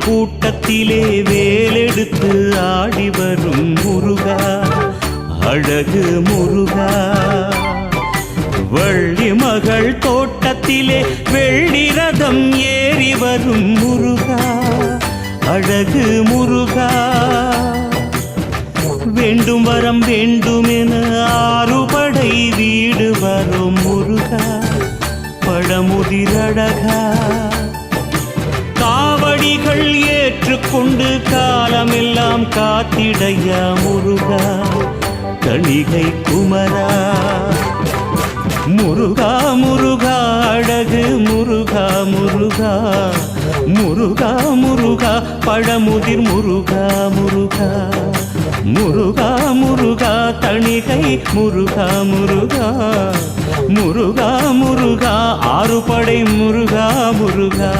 கூட்டத்திலே வேலெடுத்து ஆடி வரும் முருகா, அழகு முருகா. வள்ளி மகள் தோட்டத்திலே வெள்ளி ரதம் ஏறி வரும் முருகா, அழகு முருகா. வேண்டும் வரம் வேண்டுமென ஆறுபடை வீடு வரும் முருகா, பழமுதிரழகா. காவடிகள் ஏற்றுக்கொண்டு காலமெல்லாம் காத்திடையா முருகா, கணிகை குமரா. முருகா முருகா அழகு முருகா முருகா, முருகா முருகா பழமுதிர் முருகா முருகா, முருகா முருகா தணிகை முருகா முருகா, முருகா முருகா ஆறுபடை முருகா முருகா.